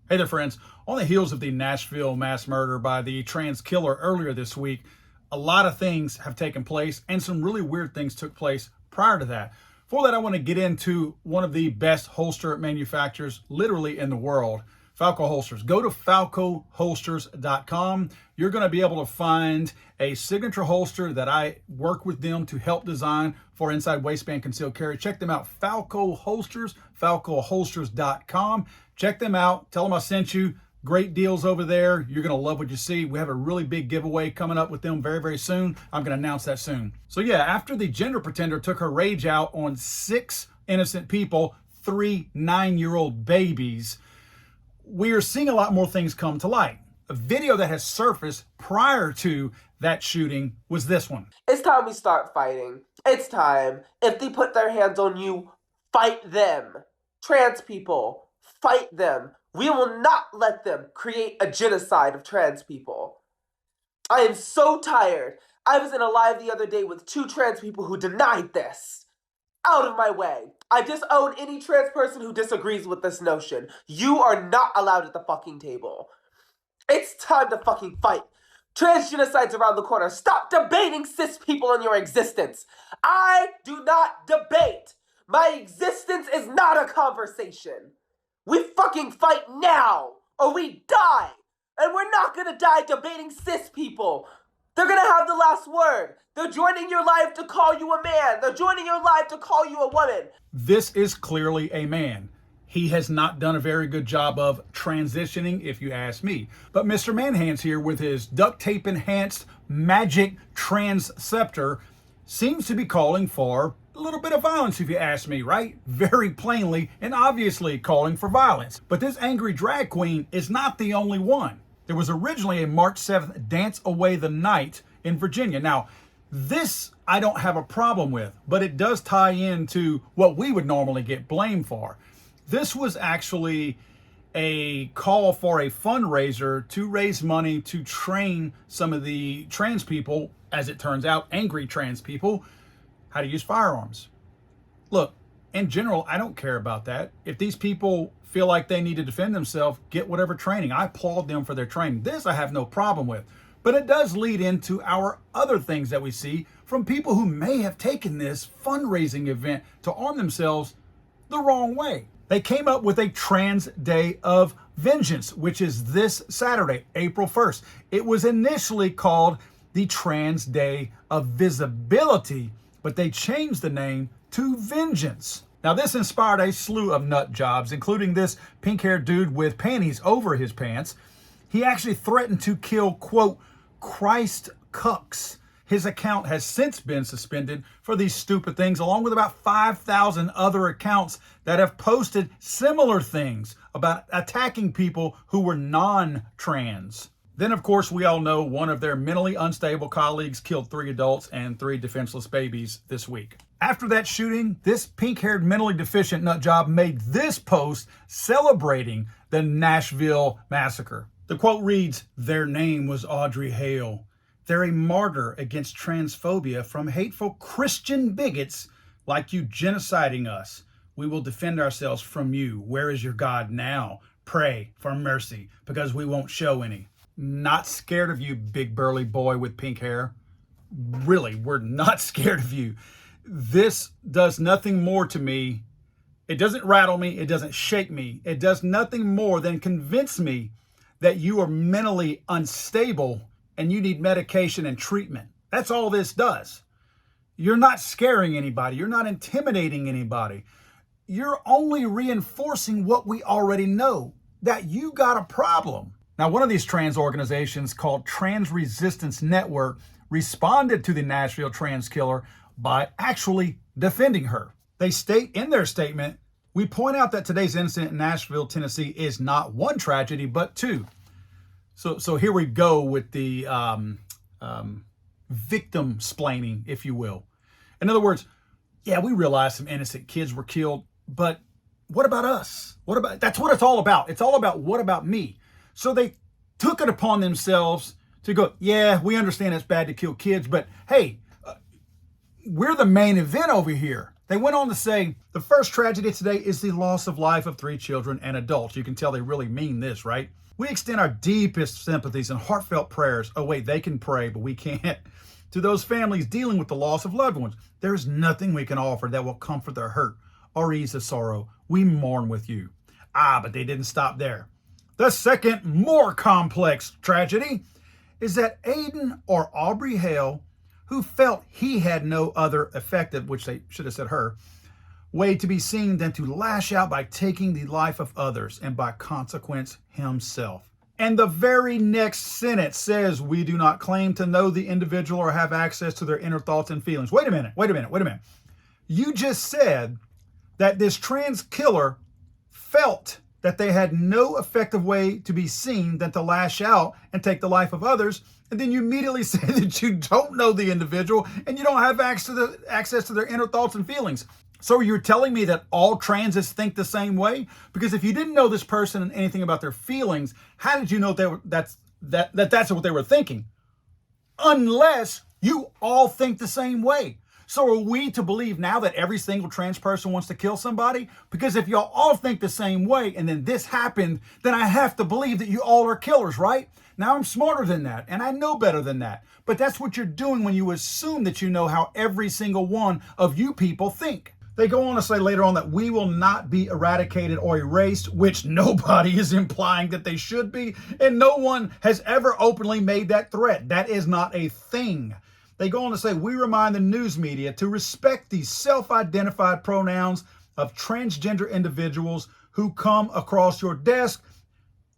Hey there, friends. On the heels of the Nashville mass murder by the trans killer earlier this week, a lot of things have taken place and some really weird things took place prior to that. For that, I want to get into one of the best holster manufacturers literally in the world, Falco Holsters. Go to falcoholsters.com. You're going to be able to find a signature holster that I work with them to help design for inside waistband concealed carry. Check them out, Falco Holsters, falcoholsters.com. Check them out. Tell them I sent you. Great deals over there. You're going to love what you see. We have a really big giveaway coming up with them very, very soon. I'm going to announce that soon. So yeah, after the gender pretender took her rage out on 6 innocent people, 3 9-year-old babies, we are seeing a lot more things come to light. A video that has surfaced prior to that shooting was this one. It's time we start fighting. It's time. If they put their hands on you, fight them. Trans people, fight them. We will not let them create a genocide of trans people. I am so tired. I was in a live the other day with 2 trans people who denied this. Out of my way. I disown any trans person who disagrees with this notion. You are not allowed at the fucking table. It's time to fucking fight. Trans genocide's around the corner. Stop debating cis people in your existence. I do not debate. My existence is not a conversation. We fucking fight now, or we die. And we're not gonna die debating cis people. They're gonna have the last word. They're joining your life to call you a man. They're joining your life to call you a woman. This is clearly a man. He has not done a very good job of transitioning, if you ask me. But Mr. Manhands here with his duct tape enhanced magic trans scepter seems to be calling for a little bit of violence, if you ask me, right? Very plainly and obviously calling for violence. But this angry drag queen is not the only one. There was originally a March 7th Dance Away the Night in Virginia. Now, this I don't have a problem with, but it does tie into what we would normally get blamed for. This was actually a call for a fundraiser to raise money to train some of the trans people, as it turns out, angry trans people, how to use firearms. Look, in general, I don't care about that. If these people feel like they need to defend themselves, get whatever training. I applaud them for their training. This I have no problem with. But it does lead into our other things that we see from people who may have taken this fundraising event to arm themselves the wrong way. They came up with a Trans Day of Vengeance, which is this Saturday, April 1st. It was initially called the Trans Day of Visibility, but they changed the name to Vengeance. Now, this inspired a slew of nut jobs, including this pink-haired dude with panties over his pants. He actually threatened to kill, quote, Christ cucks. His account has since been suspended for these stupid things, along with about 5,000 other accounts that have posted similar things about attacking people who were non-trans. Then, of course, we all know one of their mentally unstable colleagues killed 3 adults and 3 defenseless babies this week. After that shooting, this pink-haired mentally deficient nutjob made this post celebrating the Nashville massacre. The quote reads, "Their name was Audrey Hale. They're a martyr against transphobia from hateful Christian bigots like you genociding us. We will defend ourselves from you. Where is your God now? Pray for mercy, because we won't show any." Not scared of you, big burly boy with pink hair. Really, we're not scared of you. This does nothing more to me. It doesn't rattle me. It doesn't shake me. It does nothing more than convince me that you are mentally unstable and you need medication and treatment. That's all this does. You're not scaring anybody. You're not intimidating anybody. You're only reinforcing what we already know, that you got a problem. Now, one of these trans organizations called Trans Resistance Network responded to the Nashville trans killer by actually defending her. They state in their statement, "We point out that today's incident in Nashville, Tennessee is not one tragedy, but 2. So here we go with the victim splaining, if you will. In other words, yeah, we realize some innocent kids were killed, but what about us? That's what it's all about. It's all about what about me? So they took it upon themselves to go, yeah, we understand it's bad to kill kids, but hey, we're the main event over here. They went on to say, the first tragedy today is the loss of life of 3 children and adults. You can tell they really mean this, right? We extend our deepest sympathies and heartfelt prayers. Oh wait, they can pray, but we can't. To those families dealing with the loss of loved ones. There is nothing we can offer that will comfort their hurt or ease the sorrow. We mourn with you. But they didn't stop there. The second, more complex tragedy is that Aiden or Aubrey Hale, who felt he had no other effective, which they should have said her, way to be seen than to lash out by taking the life of others and by consequence himself. And the very next sentence says, we do not claim to know the individual or have access to their inner thoughts and feelings. Wait a minute. You just said that this trans killer felt that they had no effective way to be seen than to lash out and take the life of others. And then you immediately say that you don't know the individual and you don't have access to their inner thoughts and feelings. So you're telling me that all transes think the same way? Because if you didn't know this person and anything about their feelings, how did you know that's what they were thinking? Unless you all think the same way. So are we to believe now that every single trans person wants to kill somebody? Because if y'all all think the same way and then this happened, then I have to believe that you all are killers, right? Now I'm smarter than that and I know better than that. But that's what you're doing when you assume that you know how every single one of you people think. They go on to say later on that we will not be eradicated or erased, which nobody is implying that they should be, and no one has ever openly made that threat. That is not a thing. They go on to say, we remind the news media to respect the self-identified pronouns of transgender individuals who come across your desk.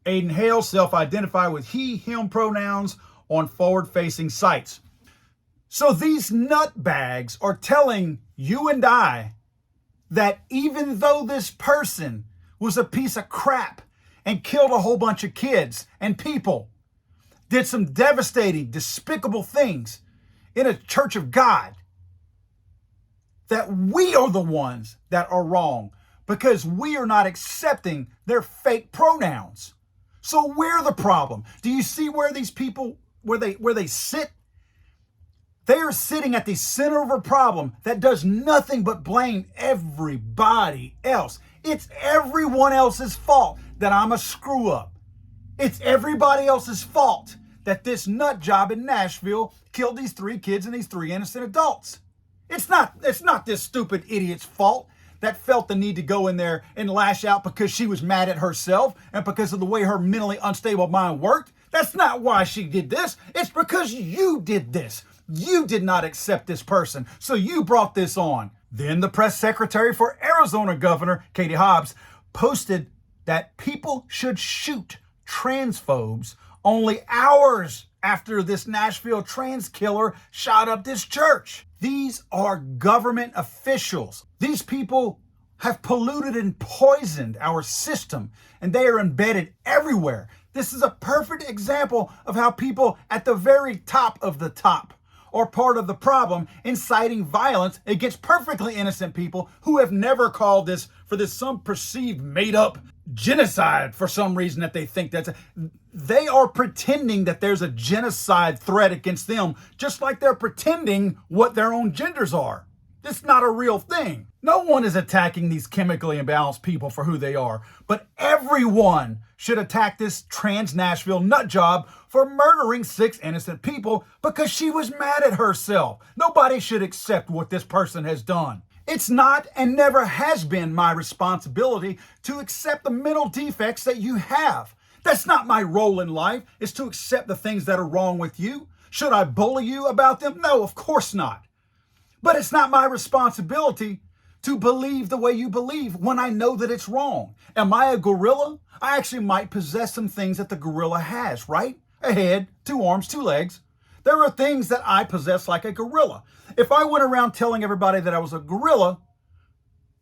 Aiden Hale self-identify with he, him pronouns on forward-facing sites. So these nutbags are telling you and I that even though this person was a piece of crap and killed a whole bunch of kids and people, did some devastating, despicable things in a church of God, that we are the ones that are wrong because we are not accepting their fake pronouns. So we're the problem. Do you see where these people, where they sit? They are sitting at the center of a problem that does nothing but blame everybody else. It's everyone else's fault that I'm a screw up. It's everybody else's fault that this nut job in Nashville killed these 3 kids and these 3 innocent adults. It's not this stupid idiot's fault that felt the need to go in there and lash out because she was mad at herself and because of the way her mentally unstable mind worked. That's not why she did this. It's because you did this. You did not accept this person, so you brought this on. Then the press secretary for Arizona Governor Katie Hobbs posted that people should shoot transphobes only hours after this Nashville trans killer shot up this church. These are government officials. These people have polluted and poisoned our system, and they are embedded everywhere. This is a perfect example of how people at the very top of the top are part of the problem, inciting violence against perfectly innocent people who have never called this for this some perceived made-up genocide for some reason that they think they are pretending that there's a genocide threat against them, just like they're pretending what their own genders are. It's not a real thing. No one is attacking these chemically imbalanced people for who they are, but everyone should attack this trans Nashville nut job for murdering 6 innocent people because she was mad at herself. Nobody should accept what this person has done. It's not and never has been my responsibility to accept the mental defects that you have. That's not my role in life, is to accept the things that are wrong with you. Should I bully you about them? No, of course not. But it's not my responsibility to believe the way you believe when I know that it's wrong. Am I a gorilla? I actually might possess some things that the gorilla has, right? A head, 2 arms, 2 legs. There are things that I possess like a gorilla. If I went around telling everybody that I was a gorilla,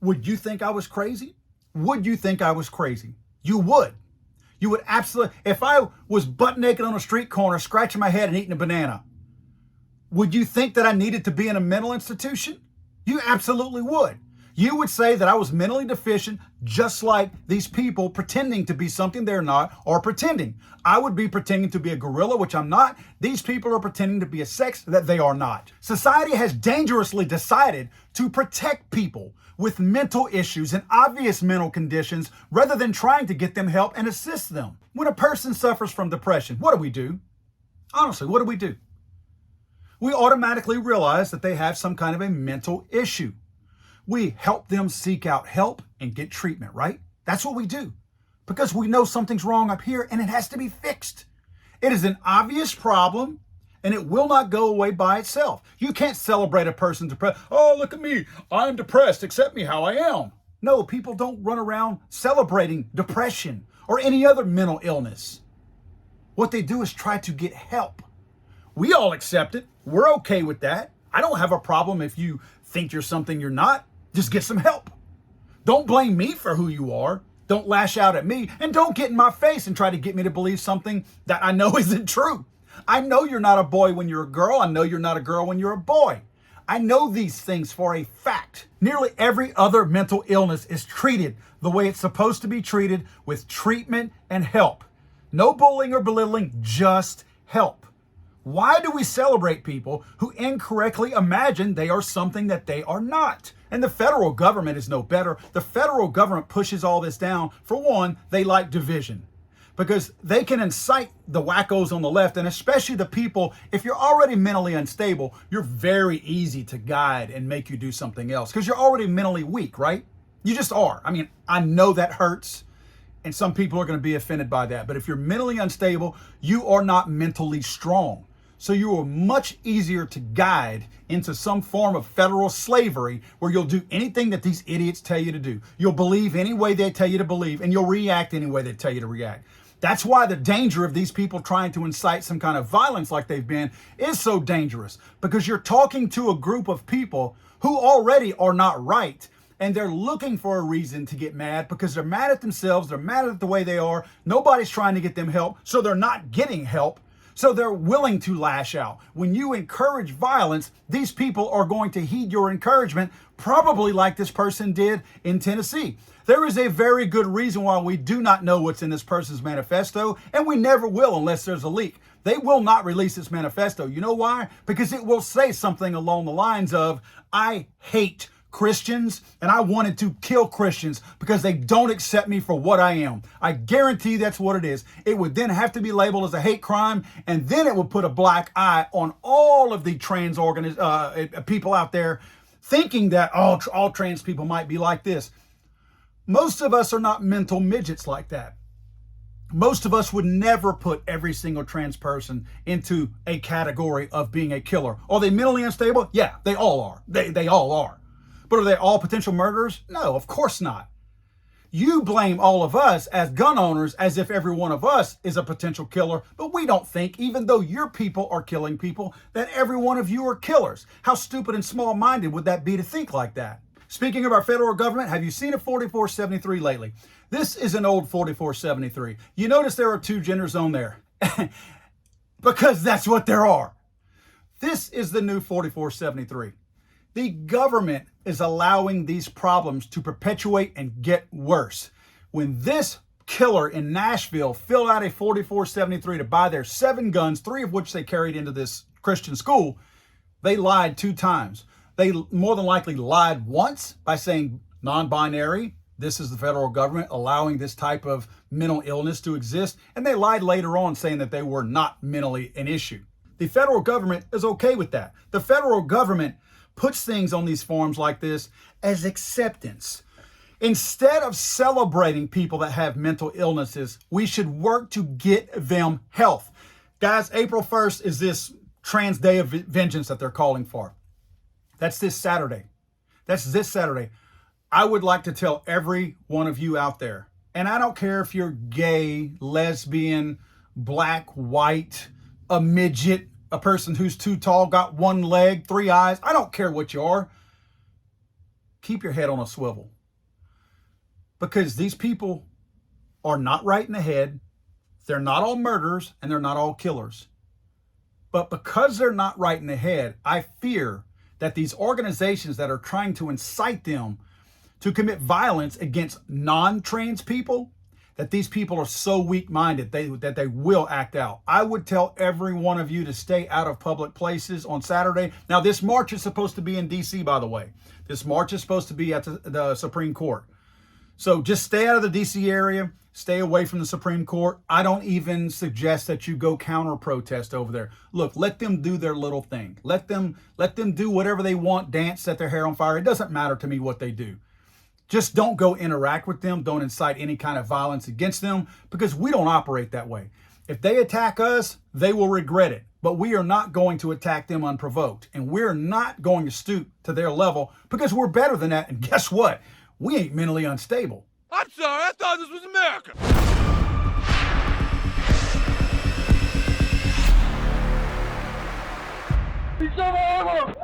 would you think I was crazy? Would you think I was crazy? You would. You would absolutely. If I was butt naked on a street corner, scratching my head and eating a banana, would you think that I needed to be in a mental institution? You absolutely would. You would say that I was mentally deficient, just like these people pretending to be something they're not are pretending. I would be pretending to be a gorilla, which I'm not. These people are pretending to be a sex that they are not. Society has dangerously decided to protect people with mental issues and obvious mental conditions rather than trying to get them help and assist them. When a person suffers from depression, what do? Honestly, what do? We automatically realize that they have some kind of a mental issue. We help them seek out help and get treatment, right? That's what we do because we know something's wrong up here and it has to be fixed. It is an obvious problem and it will not go away by itself. You can't celebrate a person depressed. Oh, look at me. I'm depressed. Accept me how I am. No, people don't run around celebrating depression or any other mental illness. What they do is try to get help. We all accept it. We're okay with that. I don't have a problem if you think you're something you're not. Just get some help. Don't blame me for who you are. Don't lash out at me and don't get in my face and try to get me to believe something that I know isn't true. I know you're not a boy when you're a girl. I know you're not a girl when you're a boy. I know these things for a fact. Nearly every other mental illness is treated the way it's supposed to be treated, with treatment and help. No bullying or belittling, just help. Why do we celebrate people who incorrectly imagine they are something that they are not? And the federal government is no better. The federal government pushes all this down. For one, they like division because they can incite the wackos on the left, and especially the people, if you're already mentally unstable, you're very easy to guide and make you do something else because you're already mentally weak, right? You just are. I mean, I know that hurts. And some people are going to be offended by that. But if you're mentally unstable, you are not mentally strong. So you are much easier to guide into some form of federal slavery where you'll do anything that these idiots tell you to do. You'll believe any way they tell you to believe, and you'll react any way they tell you to react. That's why the danger of these people trying to incite some kind of violence like they've been is so dangerous, because you're talking to a group of people who already are not right. And they're looking for a reason to get mad because they're mad at themselves. They're mad at the way they are. Nobody's trying to get them help, so they're not getting help. So they're willing to lash out. When you encourage violence, these people are going to heed your encouragement, probably like this person did in Tennessee. There is a very good reason why we do not know what's in this person's manifesto, and we never will unless there's a leak. They will not release this manifesto. You know why? Because it will say something along the lines of, I hate Christians, and I wanted to kill Christians because they don't accept me for what I am. I guarantee that's what it is. It would then have to be labeled as a hate crime, and then it would put a black eye on all of the trans people out there, thinking that all trans people might be like this. Most of us are not mental midgets like that. Most of us would never put every single trans person into a category of being a killer. Are they mentally unstable? Yeah, they all are. They all are. But are they all potential murderers? No, of course not. You blame all of us as gun owners as if every one of us is a potential killer, but we don't think, even though your people are killing people, that every one of you are killers. How stupid and small-minded would that be to think like that? Speaking of our federal government, have you seen a 4473 lately? This is an old 4473. You notice there are two genders on there because that's what there are. This is the new 4473. The government is allowing these problems to perpetuate and get worse. When this killer in Nashville filled out a 4473 to buy their 7 guns, 3 of which they carried into this Christian school, they lied 2 times. They more than likely lied once by saying non-binary. This is the federal government allowing this type of mental illness to exist. And they lied later on saying that they were not mentally an issue. The federal government is okay with that. The federal government puts things on these forms like this as acceptance. Instead of celebrating people that have mental illnesses, we should work to get them health. Guys, April 1st is this Trans Day of Vengeance that they're calling for. That's this Saturday. I would like to tell every one of you out there, and I don't care if you're gay, lesbian, black, white, a midget, a person who's too tall, got 1 leg, 3 eyes. I don't care what you are. Keep your head on a swivel. Because these people are not right in the head. They're not all murderers and they're not all killers. But because they're not right in the head, I fear that these organizations that are trying to incite them to commit violence against non-trans people, that these people are so weak-minded that they will act out. I would tell every one of you to stay out of public places on Saturday. Now, this march is supposed to be in D.C., by the way. This march is supposed to be at the Supreme Court. So just stay out of the D.C. area. Stay away from the Supreme Court. I don't even suggest that you go counter-protest over there. Look, let them do their little thing. Let them do whatever they want, dance, set their hair on fire. It doesn't matter to me what they do. Just don't go interact with them. Don't incite any kind of violence against them, because we don't operate that way. If they attack us, they will regret it. But we are not going to attack them unprovoked. And we're not going to stoop to their level, because we're better than that. And guess what? We ain't mentally unstable. I'm sorry, I thought this was America. He's so horrible.